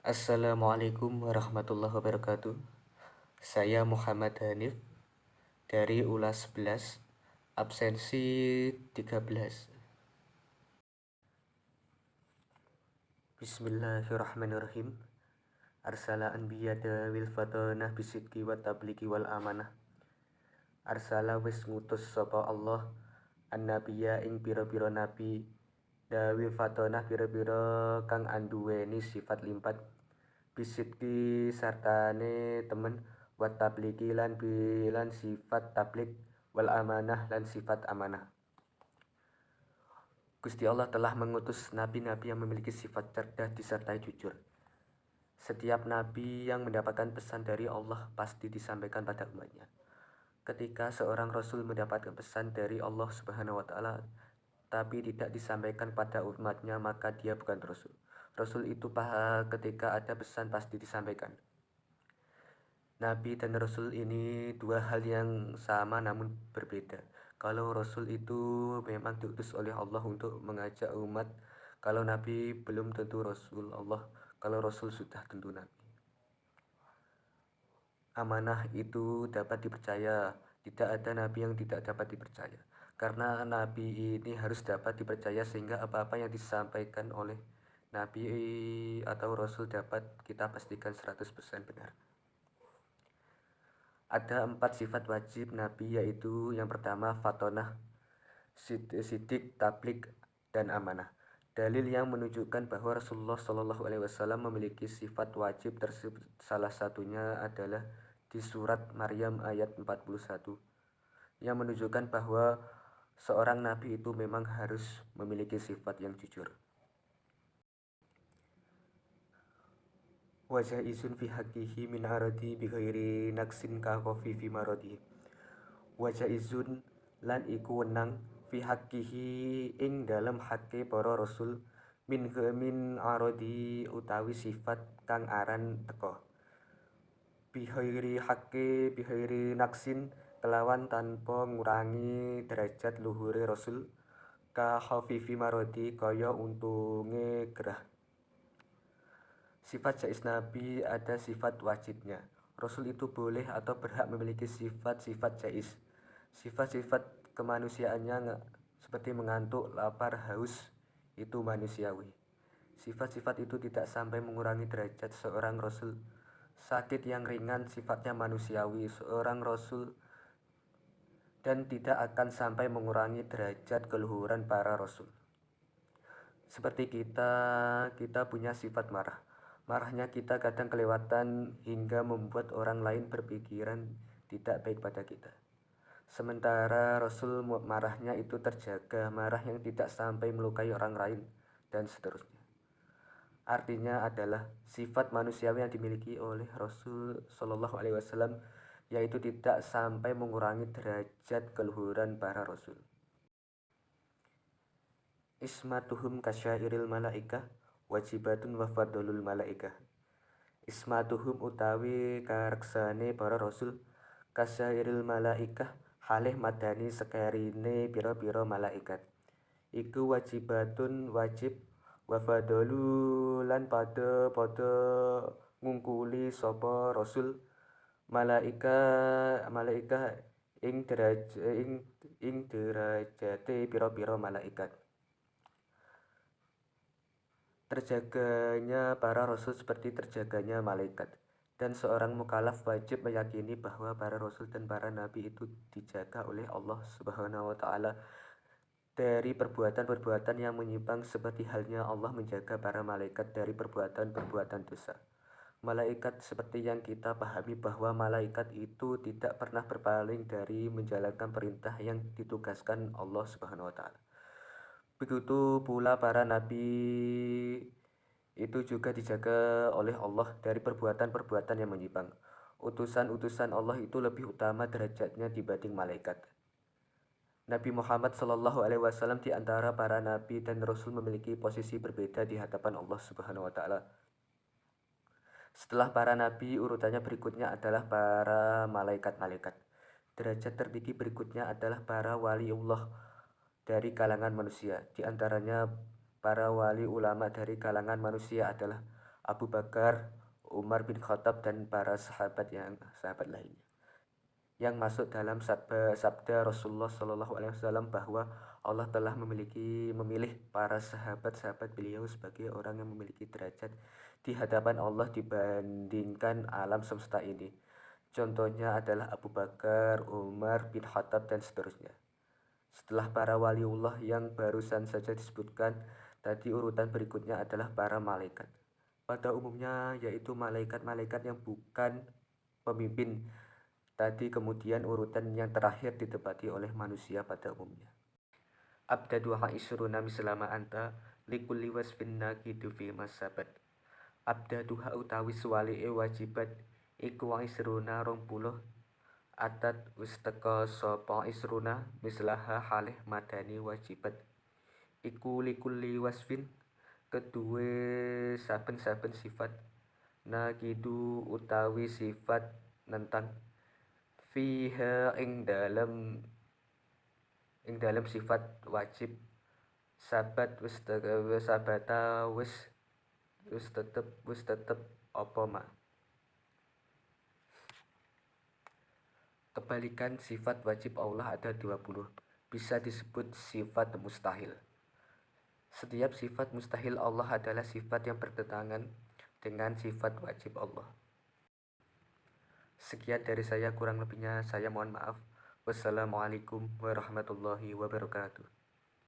Assalamualaikum warahmatullahi wabarakatuh. Saya Muhammad Hanif dari ULAS 11, absensi 13. Bismillahirrahmanirrahim. Arsala anbiya dawil fatanah bisidki wa tabliki wal amanah. Arsala wis ngutus sapa Allah annabiya ing pira-pira nabi dawil fatanah pira-pira kang anduweni sifat limpat bisidki sartane temen wa tabliki lan sifat tablik wal amanah lan sifat amanah. Gusti Allah telah mengutus nabi-nabi yang memiliki sifat cerdas disertai jujur. Setiap nabi yang mendapatkan pesan dari Allah pasti disampaikan pada umatnya. Ketika seorang rasul mendapatkan pesan dari Allah Subhanahu wa taala tapi tidak disampaikan pada umatnya, maka dia bukan rasul. Rasul itu ketika ada pesan pasti disampaikan. Nabi dan Rasul ini dua hal yang sama namun berbeda. Kalau Rasul itu memang diutus oleh Allah untuk mengajak umat, kalau Nabi belum tentu Rasul Allah, kalau Rasul sudah tentu Nabi. Amanah itu dapat dipercaya, tidak ada Nabi yang tidak dapat dipercaya. Karena Nabi ini harus dapat dipercaya sehingga apa-apa yang disampaikan oleh Nabi atau Rasul dapat kita pastikan 100% benar. Ada 4 sifat wajib Nabi, yaitu yang pertama fatonah, sidik, tablik, dan amanah. Dalil yang menunjukkan bahwa Rasulullah Shallallahu Alaihi Wasallam memiliki sifat wajib tersebut salah satunya adalah di surat Maryam ayat 41 yang menunjukkan bahwa seorang Nabi itu memang harus memiliki sifat yang jujur. Wajah izun fi hakihi min aradi bi ghairi naksin ka kofi fi marodi. Wajah izun lan iku wenang fi hakihi ing dalam hake para rasul min arodi utawi sifat kang aran teko. Bihairi naksin kelawan tanpa ngurangi derajat luhure rasul ka khafifi marodi kaya untunge gerah. Sifat jais Nabi ada sifat wajibnya. Rasul itu boleh atau berhak memiliki sifat-sifat jais. Sifat-sifat kemanusiaannya seperti mengantuk, lapar, haus itu manusiawi. Sifat-sifat itu tidak sampai mengurangi derajat seorang Rasul. Sakit yang ringan sifatnya manusiawi seorang Rasul dan tidak akan sampai mengurangi derajat keluhuran para Rasul. Seperti kita punya sifat marah. Marahnya kita kadang kelewatan hingga membuat orang lain berpikiran tidak baik pada kita. Sementara Rasul marahnya itu terjaga, marah yang tidak sampai melukai orang lain, dan seterusnya. Artinya adalah sifat manusiawi yang dimiliki oleh Rasul Shallallahu Alaihi Wasallam, yaitu tidak sampai mengurangi derajat keluhuran para Rasul. Ismatuhum kasyairil malaikah wajibatun wa fadlul malaikah. Ismatuhum utawi kareksane para rasul kasyairil malaikah halih madani sekerine pira-pira malaikat. Iku wajibatun wajib wa fadlu lan pada ngungkuli sapa rasul malaika ing derajate pira-pira malaikat. Terjaganya para rasul seperti terjaganya malaikat, dan seorang mukallaf wajib meyakini bahwa para rasul dan para nabi itu dijaga oleh Allah Subhanahu wa taala dari perbuatan-perbuatan yang menyimpang seperti halnya Allah menjaga para malaikat dari perbuatan-perbuatan dosa. Malaikat seperti yang kita pahami bahwa malaikat itu tidak pernah berpaling dari menjalankan perintah yang ditugaskan Allah Subhanahu wa taala. Begitu pula para nabi itu juga dijaga oleh Allah dari perbuatan-perbuatan yang menyimpang. Utusan-utusan Allah itu lebih utama derajatnya dibanding malaikat. Nabi Muhammad Shallallahu Alaihi Wasallam di antara para nabi dan rasul memiliki posisi berbeda di hadapan Allah Subhanahu Wa Taala. Setelah para nabi, urutannya berikutnya adalah para malaikat-malaikat. Derajat tertinggi berikutnya adalah para waliullah dari kalangan manusia. Di antaranya para wali ulama dari kalangan manusia adalah Abu Bakar, Umar bin Khattab, dan para sahabat lainnya. Yang masuk dalam sabda Rasulullah SAW bahwa Allah telah memilih para sahabat-sahabat beliau sebagai orang yang memiliki derajat di hadapan Allah dibandingkan alam semesta ini. Contohnya adalah Abu Bakar, Umar bin Khattab, dan seterusnya. Setelah para waliullah yang barusan saja disebutkan, tadi urutan berikutnya adalah para malaikat. Pada umumnya yaitu malaikat-malaikat yang bukan pemimpin. Tadi kemudian urutan yang terakhir ditempati oleh manusia pada umumnya. Abdaduha isruna mislama anta likulli wasfin naqidu fi masabat. Abdaduha utawi suwali wajibat iku wa isruna 20 atat wis teka sapa isruna mislaha halih madani wajibat. Iku likulli wasfin kedue saben-saben sifat naqidu utawi sifat nentang fiha ing dalam sifat wajib sabat sabata wis tetep apa ma. Kebalikan sifat wajib Allah ada 20, bisa disebut sifat mustahil. Setiap sifat mustahil Allah adalah sifat yang bertentangan dengan sifat wajib Allah. Sekian dari saya, kurang lebihnya saya mohon maaf. Wassalamualaikum warahmatullahi wabarakatuh.